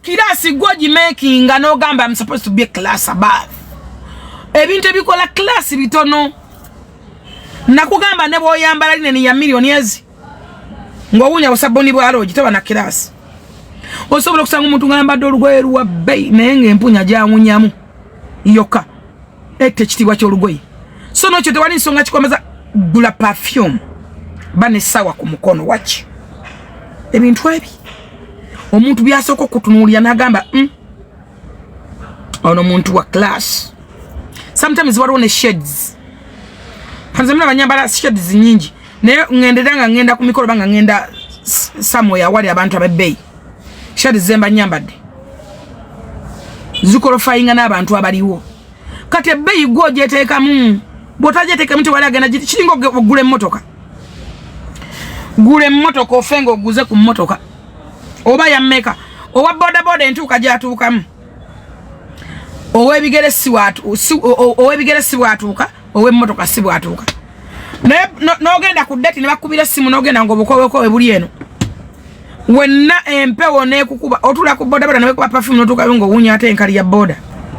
Kirasi gwaji making no gamba I'm supposed to be a class above. Ebintu ebikola class bitono. Nakugamba ne boyambala line ni ya millionaires. Ngowunya osaboni bwalo gitaba na kirasi. Osobola kusanga umuntu ngamba dolugwe ruwa bei nenge empunya jangunyamu. Yoka. Ete kitibwa kyolugwe. So no chote wali nsonga kikomeza gula perfume. Bane sawa ku mukono wachi. Ebintu ebi. Omuntu byasoko kutunulya nagamba ono muntu wa class. Sometimes warone shades. Hanzamina banyambala shades nyingi. Ne ngendedanga ngenda ku mikolo banga ngenda somewhere wali abantu abebei. Shades zemba nyambadde. Zukolo fayinga n'abantu abaliwo. Kati ebei goje teka botaje teka mtu wali agenda kiringo gule mmotoka. Gule mmotoka ofengo oguze ku mmotoka. Oba ya mmeka owa boda entuka jatuukamu owebigere si watuuka owemmotoka si bwatuuka n'ogenda ku date ne bakubira simu n'ogenda ng'obukowekowe buli eno wenna empewo n'ekukuba otula ku boda ne wekuba perfume n'otuukayo ng'owunya ate enkali ya boda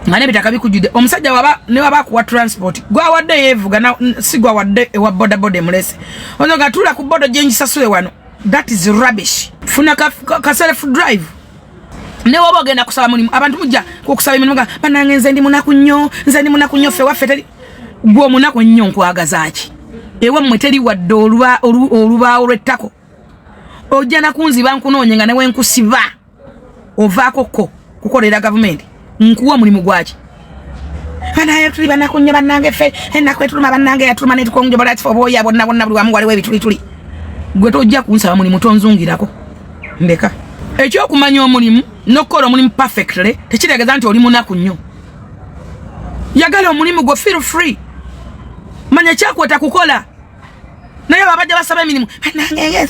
nga n'ebitaka bikujjudde omusajja ne waba kuwa transport gwawadde yeevuga si gwawadde ewa boda emulese ono nga tula ku boda gye nkisasule wano. That is rubbish. Funa ka self drive. Ne wobo genda kusaba mulimu abantu mujja kukusaba emirimu nga banange nze ndi munaku nnyo fe waffe teri gwo munaku nnyo nkwagazaaki ewe mmwe teri wadde olubaawo lw'ettako ojja nakunziba nkunoonye nga newe nkusiba ovaako kukolera gavumenti nkuwa mulimu gwaki banaye tuli banaku nnyo bannange ffe ennaku etuluma bannange yatuluma netukonjobola tifa oba oya bonna buli wamu waliwo ebitulituli gwe tojja kunsaba mulimu tonzungirako ndeka ekyokumanya omulimu n'okukola omulimu perfectly tekitegeeza nti oli munaku nnyo. Yagala omulimu gwo feel free. Manya kyakweta kukola. Naye babajja basaba emirimu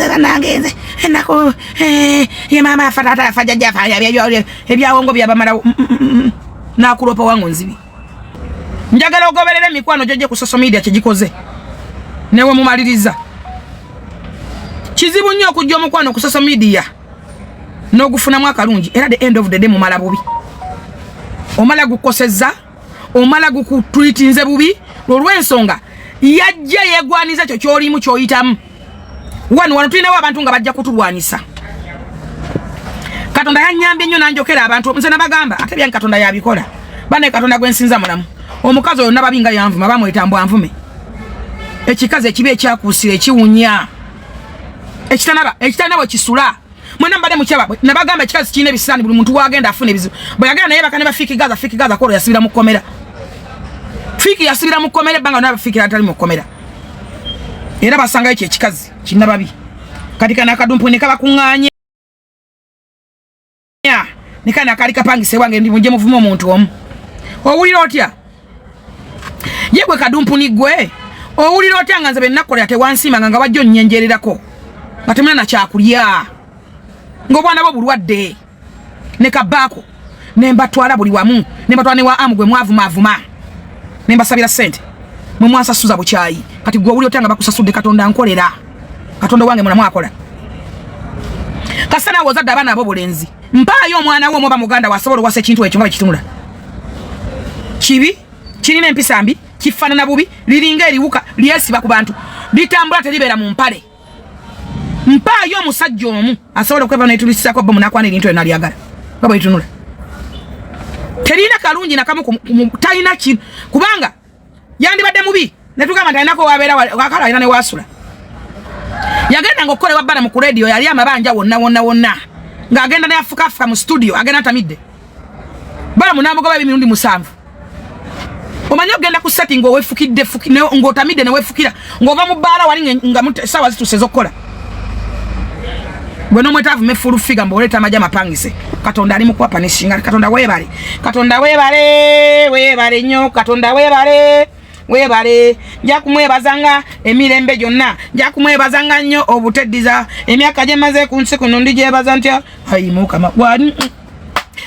banange enako ye mama afatata afajja ebyawongo byabamala nakulopa wangu nzibi. Njagala ogoberere mikwano joje ku social media kyegikoze. Newe mumaliriza. Kizibu nnyo okujja omukwano ku social media n'ogufunamu akalungi era the end of the day mumala bubi. Omala gukosezza, omala gukutwitinze bubi, lw'ensonga yajja yegwaniza kyo kyolimu kyoyitamu. Wano tulinawo abantu nga bajja kutulwanisa. Katonda yanyambye nnyo nanjokera abantu nze nabagamba ate byange Katonda yabikola. Bane Katonda gwensinza mulamu. Omukazi oyo nababinga yanvuma bamwetambwa nvume. Ekikazi ekibi ekyakuusira ekiwunya. Ekitanaba kisula. Mwana mbade mukyaba nabagamba ekikazi kine bisani buli muntu wagenda afune bizibu. Bwe yagenda naye bakane bafiki gaza kolo yasibira mu komera. Fiki yasibira mu komera banga na bafiki atali mu komera. Era basanga ekyo ekikazi kinababi. Katika nakadumpu nekaba kunganye. Nikana kali kapangise wange ndi muje muvumo omuntu omu. Owulira otya? Yegwe kadumpu ni gwe. Owulira otya nga nze bennakola tewansima nga wajjo nnyenjererako. Batemuna na kyakulya. Ngobwana bo bulwadde. Ne kabako. Ne mbatwala buli wamu. Ne mbatwala ne wa amugwe mwavuma. Ne mbasabira sente. Mwe mwasasuza buchayi. Kati gwe owulira otya nga bakusasudde Katonda nkolera. Katonda wange mwana mwakola. Kasana wozadde abana abo bulenzi. Mpayo omwana wo moba muganda wasobola wase kintu ekyo nga kitunula. Kibi, kirina empisa mbi, kifanana bubi, liringa eriwuka, lyesiba ku bantu. Litambula teribera mu mpale. Mpayo omusajja omu asobola kweba n'etulisisa kwa bomu nakwana ebintu ebyo nalyagala. Baba itunula. Terina kalungi nakamu talina kintu kubanga yandibadde mubi ne tugamba nti alinako wabeera wakala alina ne wasula. Yagenda ng'okukolebwa bbana mu radio yali amabanja wonna. Ng'agenda ne afuka mu studio agenda atamidde. Bala munamugoba emirundi 7. Omanyi ogenda ku setting owefukidde ng'otamidde ne wefukira ng'ova mu bbaala wali nga sawa zituse zokkola. Gwe n'omwetaavu mefulu figa mboleeta amajja mapangise. Katonda ali mu kuwa panishinga. Katonda weebale. Katonda weebale nnyo. Katonda weebale. Nja kumwebazanga emirembe gyonna. Nja kumwebazanga nnyo obuteddiza. Emyaka gye maze ku nsi kuno ndigyebaza ntya. Ayi Mukama.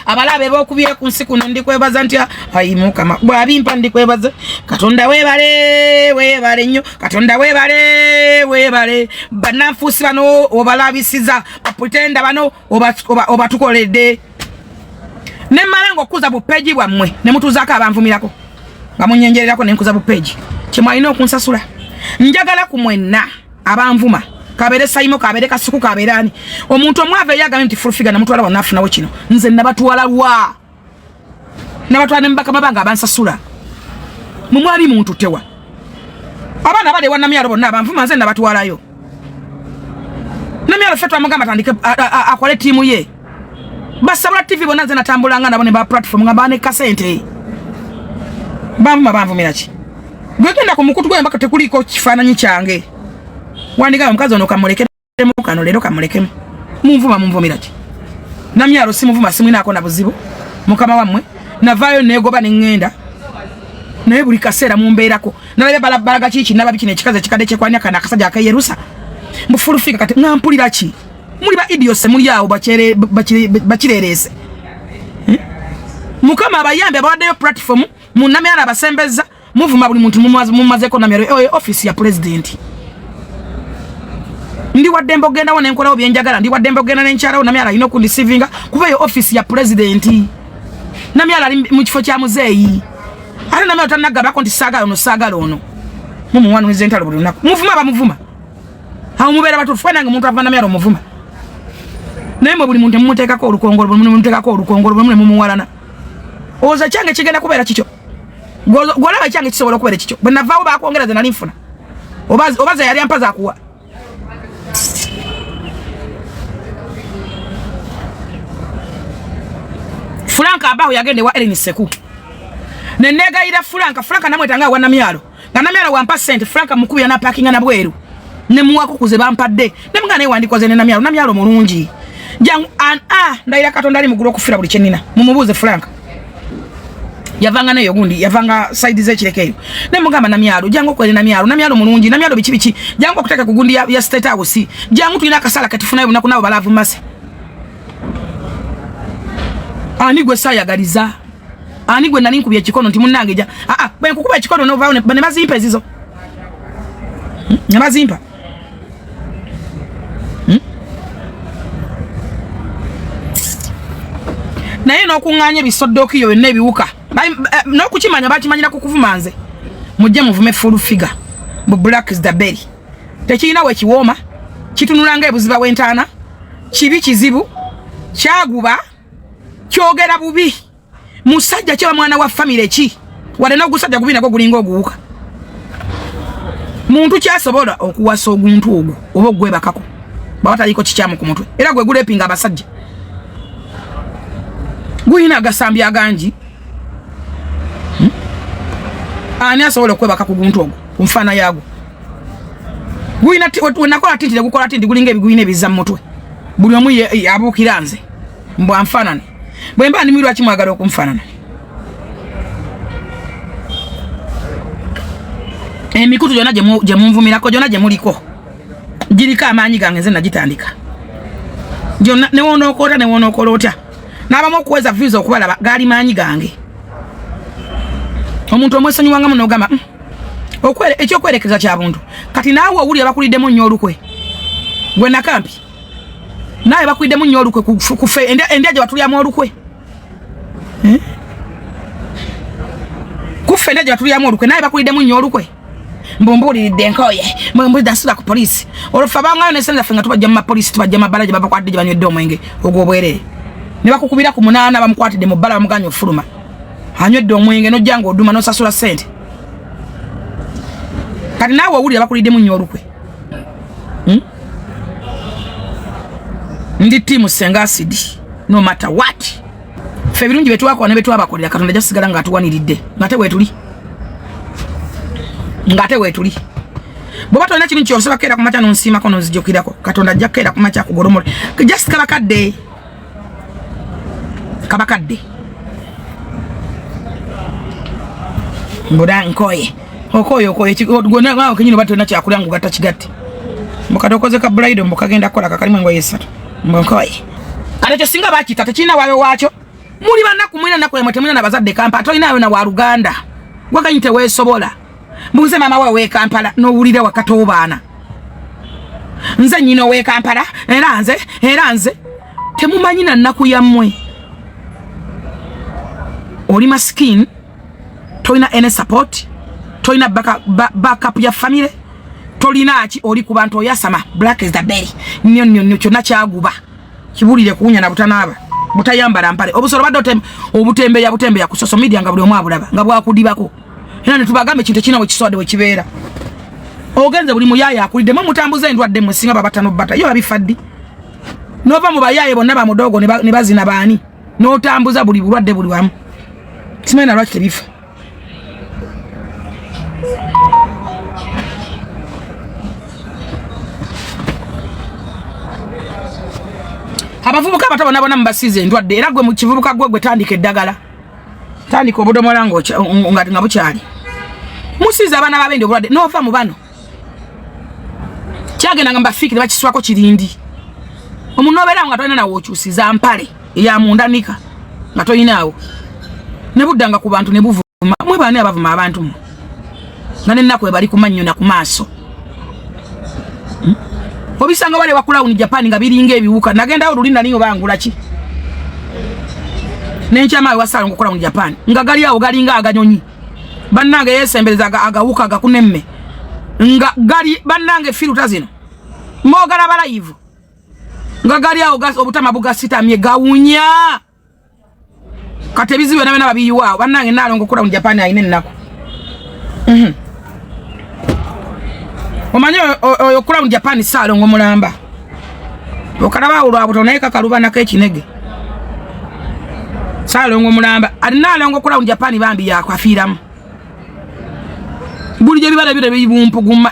Abalabe b'okubye ku nsi kuno ndikwebaza ntya. Ayi Mukama. Bw'abimpa ndikwebaza. Katonda weebale nnyo. Katonda weebale. Bannanfuusi bano obalabisiza. Baputenda bano obatukoledde. ne malango kuza bu page bwamwe ne mutuzaka abanvumirako nga munyenjererako ne nkuza bu page kimwalina okunsasula njagala kumwenna abanvuma kabere sayimo kabere kasuku kaberani omuntu omwave yaga nti full figure na mutwala wanafuna we kino nze nabatwala lwa nabatwala ne mbaka mabanga abansasula mumwali muntu tewa abana bale wana myalo bonna abanvuma nze nabatwalayo namyalo fetwa mugamba tandike akwale timu ye basabula TV bonna nze natambulanga nabo ne ba platform ngamba ne kasente banvumira ki gwegenda ku mukutu gwe mbaka tekuliko kifaananyi kyange wandiga omukazi ono kamulekemu kano lero kamulekemu munvumira ki namyalo simuvuma simwinako na buzibu mukama wamwe navayo negoba nengenda naye buli kaseera mumbeerako nalabe balabalaga kiki naba biki nekikaze kikadde kyekwanya kana akasajja akayerusa mufulufika kati ngampulira ki muli ba idiose muli awo bakirerese mukama abayambe abawaddeyo platform munamyala abasembeza muvuma buli muntu mumazeko namyalo office ya president ndi wadde mbogenda wona enkola obyenjagala ndi wadde mbogenda n'enkyalawo namyala alina okundisivinga kuba eyo office ya president namyala ali mu kifo kya muzeeyi ate namyala tanagabako nti saagala ono mumuwanuliza entalo buli lunaku muvuma bamuvuma awo mubeera batuufu fena nga omuntu ava namyala omuvuma naye mwe buli muntu mumuteekako olukongolo buli muntu mumuteekako olukongolo buli muntu mumuwalana oza kyange kigenda kubeera kikyo gwolaba ekyange kisobola okubeera kikyo bwe navaawo bakwongera ze nali nfuna obaza yali ampaza akuwa Franka abaho yagende wa Ellen Seku nenegayira Franka namwetanga wa namyalo nga namyalo wampa sente Franka mukubya na parkinga na bweru ne muwako kuze bampadde ne mugane wandikoze ne namyalo mulungi jangu ndaira katonda ali mugulu okufira buli kyenina mumubuze Franka yavanga neyo gundi yavanga side ze kirekeyo ne mugamba namyalo jangu kwele namyalo mulungi namyalo bichi jangu okutaka kugundi ya state house jangu tulina kasala katifuna yo nakunabo balavu mase ani gwe sayagaliza ani gwe nali nkubye kikono nti munnange ja bwe nkukuba ekikono no vaone bane mazimpa ezizo namazimpa naye n'okunganya ebisoddoki yo n'ebiwuka n'okukimanya bakimanyira kukuvumanze mujje muvume full figure bu black is the berry tekirina we kiwooma kitunulanga ebuziba w'entaana kibi kizibu kyaguba kyogera bubi musajja kye mwana wa family ki wale no gusajja gubina go gulinga oguuka muntu kyasobola okuwasa oguntu ogwo oba gwe bakako bawataliko kikyamu ku mutwe era gwe gulepinga abasajja guyina gasambya aganji ani asobola okwebaka ku guntu ogwo kumfana yago guyina nakola tintire gukola tinti gulinga ebiguyina ebiza mu mutwe buli omu abukiranze mbwa mfanane bwemba ni mwirwa kimwagala okumfanana emikutu jona je munvumirako jona je muliko girika amanyi gange nze nagitandika jona ne wono okolota naba mokuweza views okubala gali manyi gange omuntu omwesanyu wanga muno gama okwere ekyo kwerekeza kya buntu kati naawe owuli abakulidemu nnyo olukwe gwe nakampi naye bakwidemu nnyo olukwe kufe endeje watulyamu olukwe kufe endeje watulyamu olukwe naye bakwidemu nnyo olukwe mbumbuliridde nkoye mbumbuliridde dasula ku polisi olufa bangayo nesenza fenga tubajja mu mapolisi tubajja mabalaje babakwadde banywedde omwenge ogw'obwerere ne bakukubira ku munaana bamukwatidde mu bbala bamuganya ofuluma anywedde omwenge nojjanga oduma nosasula sente kati naawe owulira bakuliddemu nnyo olukwe ndi timu senga acid no matter what fe birungi betwako ne betwabakolera katonda jasigala nga atuwaniridde ngate wetuli boba tolina kintu kyose bakera ku macha nonsima kono nzijokirako katonda jakera ku macha kugolomole just kabakadde mboda nkoye okoyo gona ngawo kinyino bato na kyakulya ngo gata kigatti mukatokoze ka bride mbokagenda kola kakalimu ngo yesatu mbokoye kale singa bakita tekina wawe wacho muri banaku mwina nako mwetemuna na bazadde kampa tolina nawe na wa Ruganda gwaganyite wesobola mbuze mama wawe Kampala no wulira wakato baana nze nyino we Kampala era nze temumanyi na naku yammwe oli maskin toina ene support toina backup ya family tolina ki oli ku bantu oyasama black is the berry nyo kyonna kyaguba kibulire kunya na butanaba butayambala mpale obusoro badde obutembe ya ku social media nga buli omwa bulaba nga bwakudibako era ne tubagambe kintu kinawe kiswade we kibeera ogenze buli muyaya akulide mu mutambuza endwadde mwe singa babatano bata yo abifaddi nova mu bayaye bonna ba mudogo ne bazina bani no tambuza buli bulwadde buli wamu simena lwaki tebifa abavubuka batabona bona mbasize endwadde era gwe mu kivubuka gwe tandika eddagala tandika obudomola ngati nga bukyali musize abana babende obulwadde nova mu bano kyagenda nga mbafikire bakiswako kirindi omuntu obeera nga tolina nawo okyusiza mpale eya mundanika nga tolinaawo ne buddanga ku bantu ne buvuma mwe baani abavuma abantu mu nga nennaku ebali kumannyo na ku maaso obisanga wale wa Crown Japan nga biringa ebiwuka nagenda olulinda niyo bangula ki nenkyama wa Salongo Crown Japan nga gali awo galinga aganyonyi bannange yesembeleza agawuka gakunemme nga gali bannange filuta zino mogala balayivu nga gali awo gas obutama bugasitamye gawunya katebiziwe nabe nababiyiwa bannange nalongo Crown Japan ayine nnako omanyo oyo Crown Japan Salongo mulamba okalaba olwa butoneka kaluba nakekinege Salongo mulamba alina alongo Crown Japan bambi yakwafiramu buli je bibala bire bibumpu guma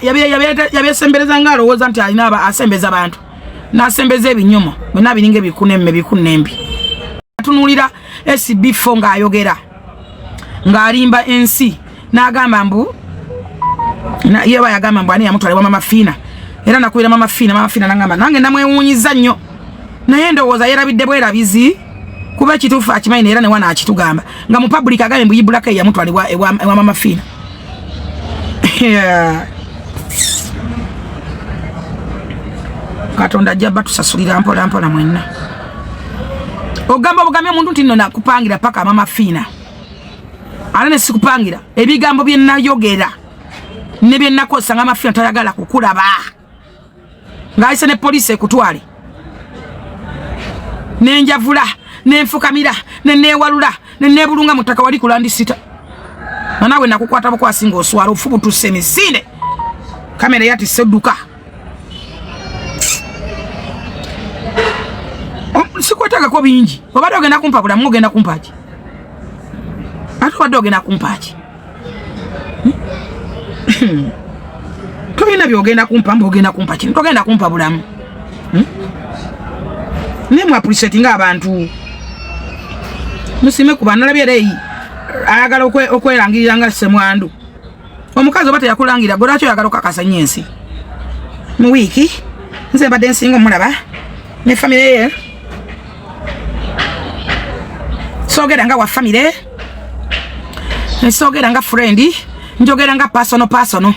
yabesembeleza ngalo woza nti alina aba asembeza abantu nasembeza ebinyomo bena biringe bikunembi atunulira SB4 nga ayogera nga alimba ensi nagamba mbu na yewa yagamba mbu ani yamutwale wa mama Fina era nakuira mama Fina nangamba nange namwewunyiza nnyo naye ndowooza yerabidde bwerabizi kuba ekituufu akimanyi era ne wana akitugamba nga mu public agambe mbu yibulaka yamutwale wa mama Fina. Katonda jabba tusasulira mpola mwenna ogamba bugamye omuntu nti nno nakupangira paka mama Fina alane sikupangira ebigambo bye nayogera ne bye nakosa nga Mafina tayagala kukulaba ngaise ne police ekutwale nenjavula nenfukamira nenewalula nenebulunga mutaka wali kulandi sita nawe nakukwata bukwasinga oswala ofubu tusemisinde kamera yati seduka sikwetaga ko bingi obadde ogenda kumpa bula mugenda kumpaji atu badde ogenda kumpaji tobina byogenda kumpa mbogenda kumpa kintu togenda kumpa bulamu nemwe appreciate nga abantu musime ku banalabye reyi ayagala okwerangirira nga semwandu omukazi obate yakulangira golakyo yagala okakasanya ensi mu wiki nze mbadde nsinga omulaba ne family ye sogera nga wa family sogera nga friend njogera nga personal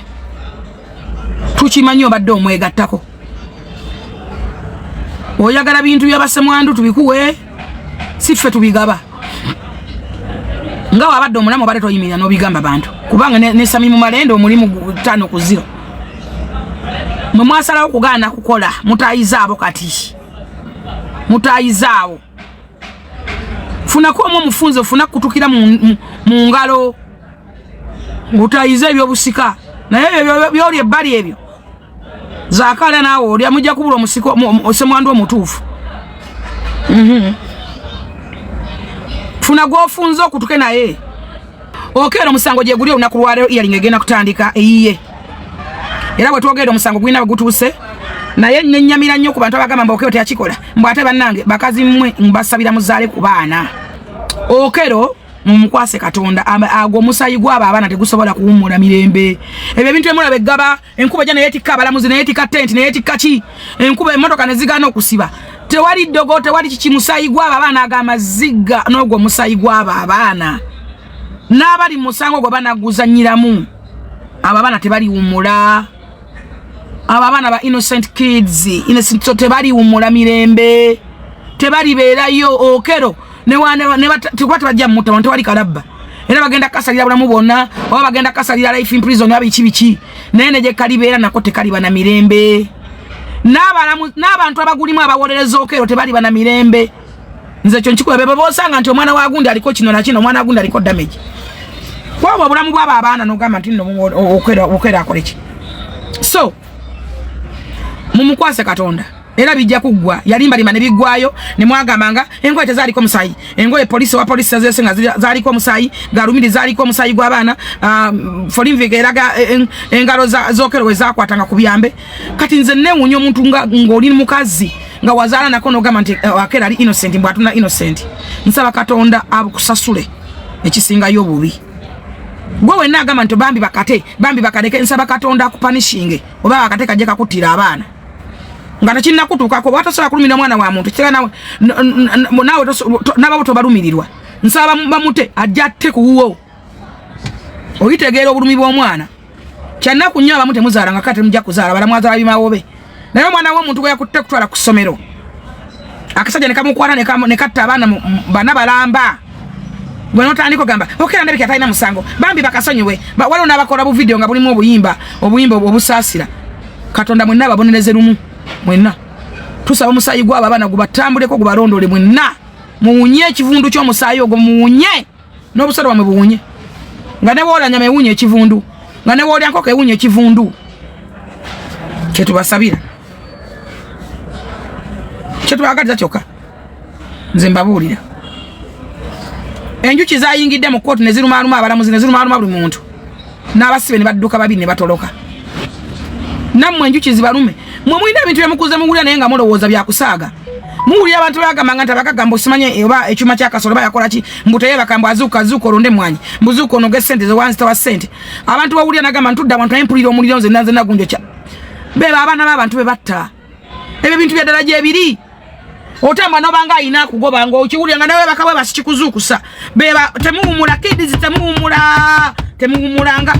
tukimanyi obadde omwegattako oyagala bintu byabasemwandu tubikuwe siffe tubigaba nga wabadde omulamu obadde toyimirira n'obigamba bantu kubanga ne Sami mu malendo omulimu 5-0 mwe mwasalawo kugaana kukola mutayizaabo kati mutayizaabo funako omufunze funa kutukira mu ngalo mutayize ebyobusika naye byoli ebbali ebyo zakala nawe oli amujja kubula omusiko osemwandu omutuufu funa gwofunze okutuke naye okero musango gye guli olunaku lwaleero iyalinga egenda kutandika eyiye era bwe twogera omusango gwina bagutuse naye nnenyamira nnyo ku bantu abagamba mbu okero teyakikola mbu ate bannange bakazi mmwe mbasabira muzaale ku baana okero mumukwase Katonda agwo omusayi gwaba abaana tegusobola kuwumula mirembe ebyo bintu emula begaba enkuba jana yetika abalamuzi neyetika tent neyetika ki enkuba emotoka nezigana okusiba tewali dogo tewali kichi musayi gwaba abaana agamaziga n'ogwo musayi gwaba abaana n'abali musango gwe banaguzanyiramu abaana tebali wumula abaana ba innocent kids innocent tebali wumula mirembe tebali beerayo okero ne tukwata bajja mutta wantu wali kalabba era bagenda kasalira bulamu bonna oba bagenda kasalira life in prison abichi nene je kalibeera nako tekaliba na mirembe n'abantu abagulimu abawolereza okero tebali bana mirembe nze kyo nkikuba bebe bosanga nti omwana wa gundi aliko kino na kino omwana wa gundi aliko damage kwa bulamu bwaba abaana n'ogamba nti nno okera akoleki so mumukwase Katonda era bijja kuggwa yalimba lima ne biggwayo ne mwagambanga engoye tezaliko musayi engoye polisi wa polisi zesenga zaliko musayi garumiri zaliko musayi gw'abaana folimvige eraga engalo zokero wezakwatanga kubyambe kati nze newunyo omuntu ng'oli mukazi nga wazaala nako n'ogamba nti akera ali innocent mbw atuna innocent nsaba Katonda abukusasule ekisingayo obubi gwe wenna agamba nti bambi bakadeke nsaba Katonda akupanishinge oba bakate kajje kakutira abaana nga takinna kutuukako bwatasobola kulumira mwana wa muntu kira nawe n'ababo tobalumirirwa nsaba bamute ajja atte kuwuwo oyitegeera obulumi bw'omwana kyannaku nnyo abamu temuzaala nga kate mujja kuzaala balamwazaala bimawobe naye omwana w'omuntu gwe yakutte kutwala ku ssomero akasajja ne kamukwata ne katta abaana bana balamba gwe notandika ogamba okera ndabika atalina musango bambi bakasonyiwe waliwo n'abakola bu video nga bulimu obuyimba obusaasira Katonda mwenna ababonereze lumu mwenna tusaba omusaayi gw'abo abaana gubatambuleko gubalondole mwenna muwunye ekivundu ky'omusaayi ogwo muwunye n'obusolo bwamwe buwunye nga ne woolya nyama ewunye ekivundu nga ne woolya nkoko ewunye ekivundu kyetubasabira kyetubagaliza kyokka nze mbabuulira enjuki zayingidde mu kkooti ne zirumaaluma abalamuzi ne zirumaaluma buli muntu n'abasibe ne badduka babiri ne batoloka nammwe enjuki zibalume mwe mulina ebintu byemukuze muwulira naye nga mulowooza byakusaaga muwulira abantu bagambanga nti abakagamba osimanye oba ekyuma kyakasolo bayakola ki mbuteye bakambw azuuka olonde mwanyi mbuzuuka onoge sente zewanzitawa sente abantu bawulira nagamba ntudde abantu naye omuliro nze nagunjo kya beba abaana b'abantu be batta ebyo bintu bya ddala gyebiri otamba nobanga ayina akugoba nga okiwulira nga nawe bakabwe basikikuzuukusa beba temuwumula kids temuwumulanga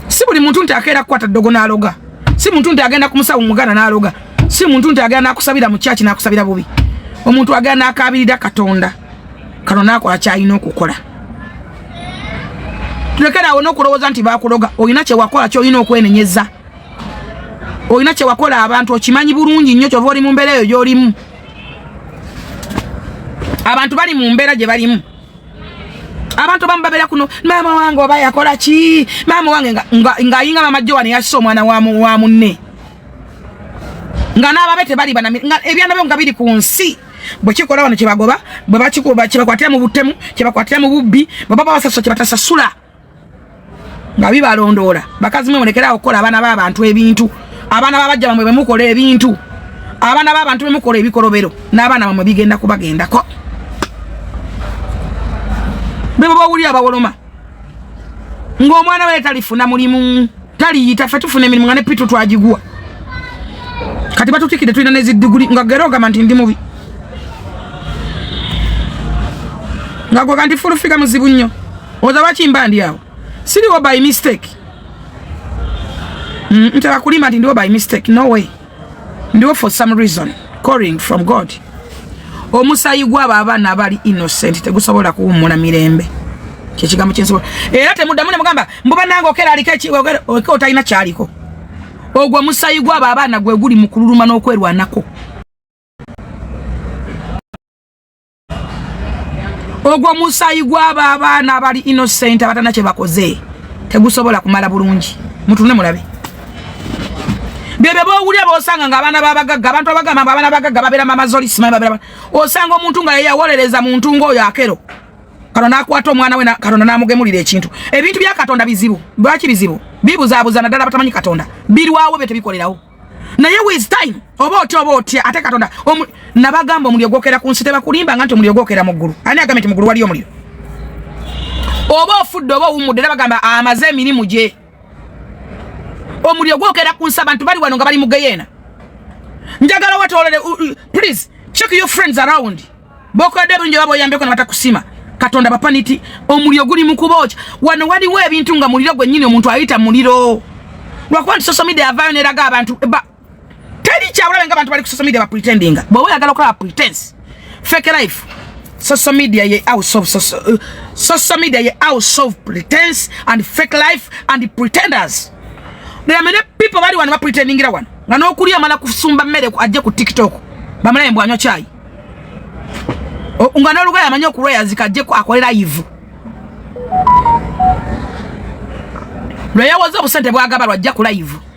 si buli muntu nti akeera kukwata ddogo n'aloga si muntu nti agenda kumusawo mugana n'aloga si muntu nti agenda nakusabira mu kyaki nakusabira bubi omuntu agenda nakabirira Katonda akola kyalina okukola tulekerawo n'okulowooza nti bakuloga olina kyewakola kyolina okwenenyeza olina kyewakola abantu okimanyi bulungi nnyo kyova oli mu mbeera eyo gy'olimu abantu bali mu mbeera gye balimu abantu bamu babeera kuno maama wange oba yakola ki maama wange ng'ayinga mamajjo wano yassa omwana wa munne nga n'ababe tebali ebyana byo nga biri ku nsi bwe kikola wano kyebagoba kyebakwatira mu butemu kyebakwatira mu bubbi bwe baba basasula kyebatasasula nga bibalondoola bakazi mwe mulekerawo okukola abaana b'abantu ebintu abaana babajja bamwe bwe mukola ebintu abaana b'abantu bwe mukola ebikolobero n'abaana bamwe bigenda kubagendako bebo bawulira bawoloma ng'omwana we talifuna mulimu taliyita ffe tufuna emirimu nga ne pitu twagigwa kati batutikide tulina nezidiguli nga gero ogamba nti ndi mubi nga gwe kanti fulufiga muzibu nnyo oza bakimba ndi awo siriwo by mistake ntera kulima nti ndiwo by mistake no way ndiwo for some reason calling from God omusayi gw'abo abaana abali innocent tegusobola kuwummula mirembe kyekigambo kyensobola era temuddamu ne mugamba mbuba nange okera aliko otalina kyaliko ogwo omusayi gw'abo abaana gwe guli mu kululuma n'okwerwanako ogwo omusayi gw'abo abaana abali innocent abatana kye bakoze tegusobola kumala bulungi mutune mulabe bebe bowulira bosanga nga abaana babagagga abantu abagamba abaana babagagga babera mamazoli simanyi babera osanga omuntu nga yawolereza muntu ng'oyo akero Katonda akwata omwana we Katonda n'amugemulira ekintu ebintu bya Katonda bizibu lwaki bizibu bibuzaabuza naddala batamanyi Katonda birwawo be tebikolerawo naye with time oba otya ate Katonda nabagamba omuliro gwokera ku nsi tebakulimba nga nti omuliro gwokera mu ggulu ani agambye nti mu ggulu waliyo omuliro oba ofudde oba owummudde bagamba amaze emirimu gye omuliro gwokera ku nsi abantu bali wano nga bali mu Geyeena njagala watolere please check your friends around bokodde bulungi babo oyambeko ne batakusima Katonda bapaniti omuliro guli mu kuboocha wano waliwo ebintu nga muliro gwennyini omuntu ayita muliro lwakuba nti social media yavaayoneraga abantu teri kyabulabe nga abantu bali ku social media ba pretendinga bw'oba oyagala okukola pretense fake life social media ye house of social media ye house of pretense and fake life and pretenders. There are many people bali wana pretending wana ngano okulia mala kusumba mmere ajje ku TikTok bamala mbwanyo chai ungana luga yamanyo ku royals kajje ko akolera live Roya wazo busente bwagaba lwajja ku live